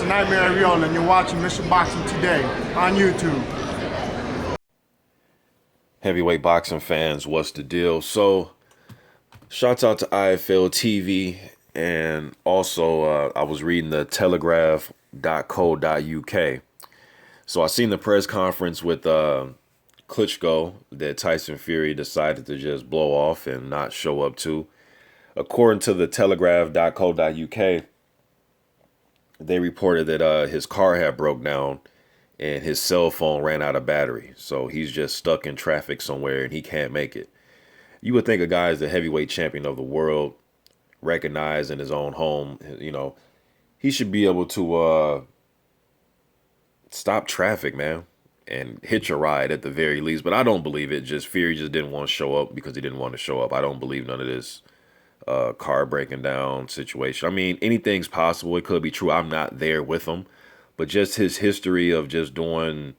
Nightmare Ariola, and you're watching Mission Boxing Today on YouTube. Heavyweight boxing fans, what's the deal? So, shouts out to IFL TV, and also I was reading the telegraph.co.uk. So I seen the press conference with Klitschko that Tyson Fury decided to just blow off and not show up to. According to the telegraph.co.uk, they reported that his car had broke down and his cell phone ran out of battery. So he's just stuck in traffic somewhere and he can't make it. You would think a guy is the heavyweight champion of the world, recognized in his own home, he should be able to stop traffic, man, and hitch a ride at the very least. But I don't believe it. Just Fury just didn't want to show up because he didn't want to show up. I don't believe none of this car breaking down situation. I mean, anything's possible. It could be true. I'm not there with him. But just his history of just doing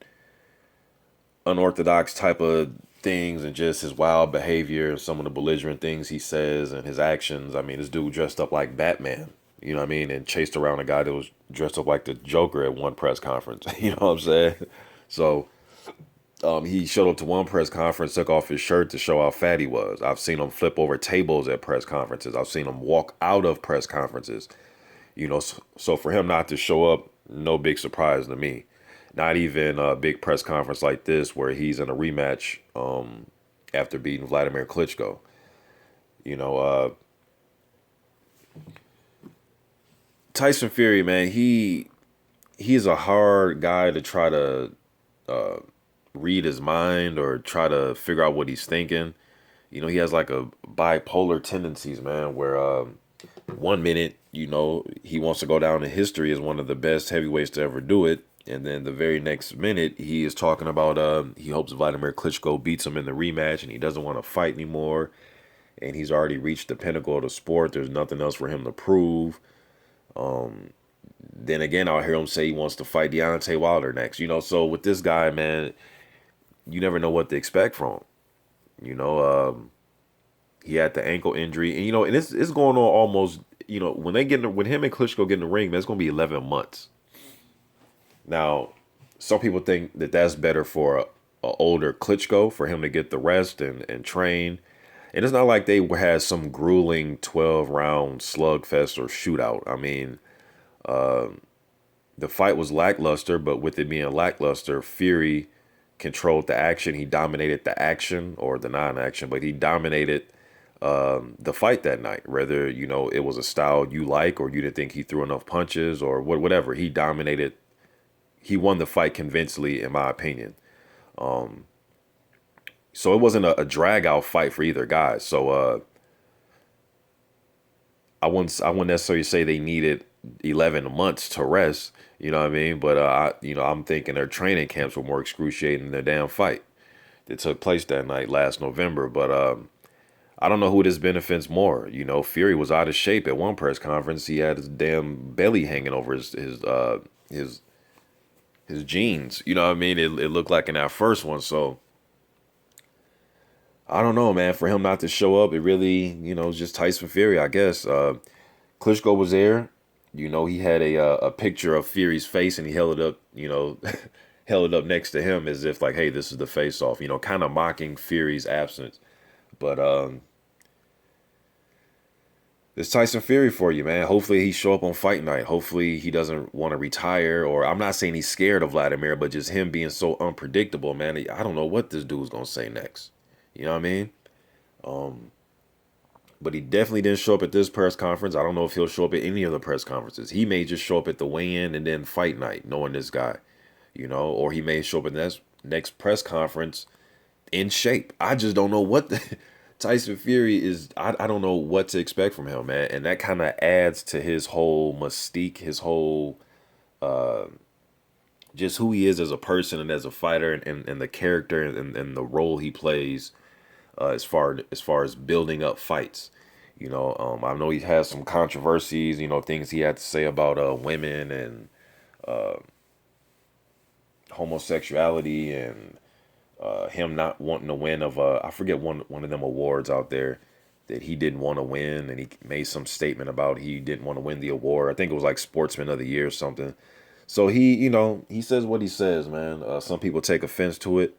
unorthodox type of things and just his wild behavior, some of the belligerent things he says and his actions. I mean, this dude dressed up like Batman, you know what I mean? And chased around a guy that was dressed up like the Joker at one press conference. You know what I'm saying? So he showed up to one press conference, took off his shirt to show how fat he was. I've seen him flip over tables at press conferences. I've seen him walk out of press conferences. So for him not to show up, no big surprise to me. Not even a big press conference like this where he's in a rematch after beating Wladimir Klitschko. You know, Tyson Fury, man, he's a hard guy to try to read his mind or try to figure out what he's thinking. He has like a bipolar tendencies, man, where one minute, he wants to go down in history as one of the best heavyweights to ever do it. And then the very next minute, he is talking about he hopes Wladimir Klitschko beats him in the rematch and he doesn't want to fight anymore. And he's already reached the pinnacle of the sport. There's nothing else for him to prove. Then again, I'll hear him say he wants to fight Deontay Wilder next. So with this guy, man, you never know what to expect from him. He had the ankle injury. And it's going on almost, when him and Klitschko get in the ring, man, it's going to be 11 months. Now, some people think that that's better for a older Klitschko, for him to get the rest and train. And it's not like they had some grueling 12-round slugfest or shootout. I mean, the fight was lackluster, but with it being lackluster, Fury controlled the action. He dominated the action or the non-action, but he dominated the fight that night. Whether, it was a style you like or you didn't think he threw enough punches or whatever. He dominated. He won the fight convincingly, in my opinion. So it wasn't a drag out fight for either guy. So I wouldn't necessarily say they needed 11 months to rest. You know what I mean? But I'm thinking their training camps were more excruciating than their damn fight that took place that night last November. But I don't know who this benefits more. Fury was out of shape at one press conference. He had his damn belly hanging over his jeans. You know what I mean? It looked like in that first one. So I don't know, man. For him not to show up, it really, it's just Tyson Fury, I guess. Klitschko was there. He had a picture of Fury's face and he held it up, held it up next to him as if like, hey, this is the face off, kind of mocking Fury's absence. But it's Tyson Fury for you, man. Hopefully he show up on fight night. Hopefully he doesn't want to retire, or I'm not saying he's scared of Wladimir, but just him being so unpredictable, man. I don't know what this dude's going to say next. You know what I mean? But he definitely didn't show up at this press conference. I don't know if he'll show up at any of the press conferences. He may just show up at the weigh-in and then fight night, knowing this guy, or he may show up at the next press conference in shape. I just don't know what Tyson Fury is. I don't know what to expect from him, man. And that kind of adds to his whole mystique, his whole just who he is as a person and as a fighter, and the character and the role he plays as far as building up fights. I know he has some controversies, things he had to say about women and homosexuality and him not wanting to win of I forget one of them awards out there that he didn't want to win, and he made some statement about he didn't want to win the award. I think it was like Sportsman of the Year or something. So he says what he says, man. Some people take offense to it.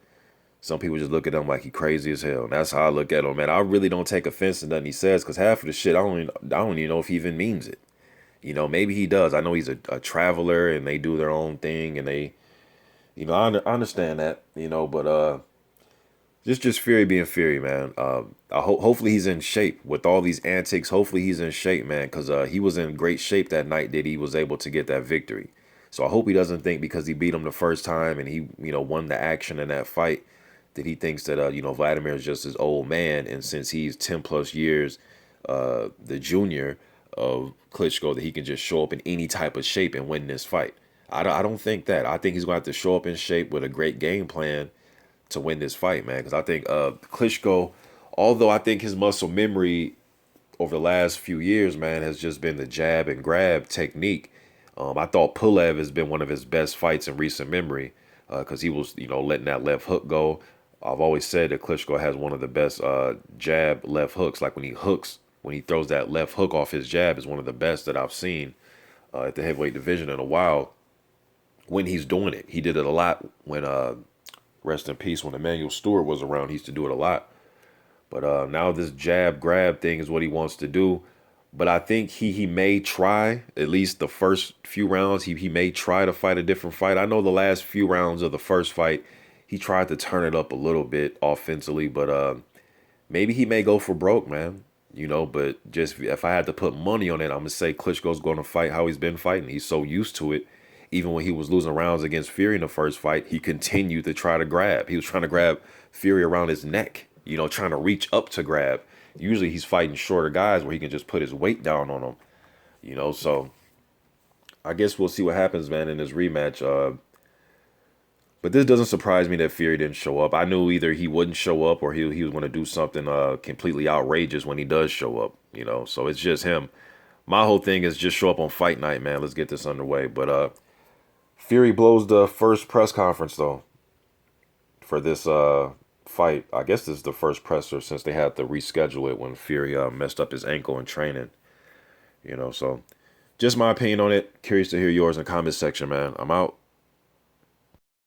Some people just look at him like he crazy as hell. And that's how I look at him, man. I really don't take offense to nothing he says because half of the shit I don't even know if he even means it. Maybe he does. I know he's a traveler and they do their own thing and they, I understand that, but just Fury being Fury, man. Hopefully he's in shape with all these antics. Hopefully he's in shape, man, because he was in great shape that night that he was able to get that victory. So I hope he doesn't think because he beat him the first time and he, won the action in that fight that he thinks that, Vladimir is just his old man. And since he's 10 plus years, the junior of Klitschko, that he can just show up in any type of shape and win this fight. I don't think that. I think he's going to have to show up in shape with a great game plan to win this fight, man. Because I think Klitschko, although I think his muscle memory over the last few years, man, has just been the jab and grab technique. I thought Pulev has been one of his best fights in recent memory because he was, letting that left hook go. I've always said that Klitschko has one of the best jab left hooks. Like when he throws that left hook off his jab is one of the best that I've seen at the heavyweight division in a while. When he's doing it, he did it a lot when rest in peace, when Emmanuel Stewart was around, he used to do it a lot. But now this jab grab thing is what he wants to do. But I think he may try, at least the first few rounds, he may try to fight a different fight. I know the last few rounds of the first fight, he tried to turn it up a little bit offensively, but maybe he may go for broke, man. But just if I had to put money on it, I'm going to say Klitschko's going to fight how he's been fighting. He's so used to it. Even when he was losing rounds against Fury in the first fight, he continued to try to grab. He was trying to grab Fury around his neck, trying to reach up to grab. Usually he's fighting shorter guys where he can just put his weight down on them, So I guess we'll see what happens, man, in this rematch. But this doesn't surprise me that Fury didn't show up. I knew either he wouldn't show up or he was going to do something completely outrageous when he does show up, So it's just him. My whole thing is just show up on fight night, man. Let's get this underway. But Fury blows the first press conference, though, for this fight. I guess this is the first presser since they had to reschedule it when Fury messed up his ankle in training. So just my opinion on it. Curious to hear yours in the comment section, man. I'm out.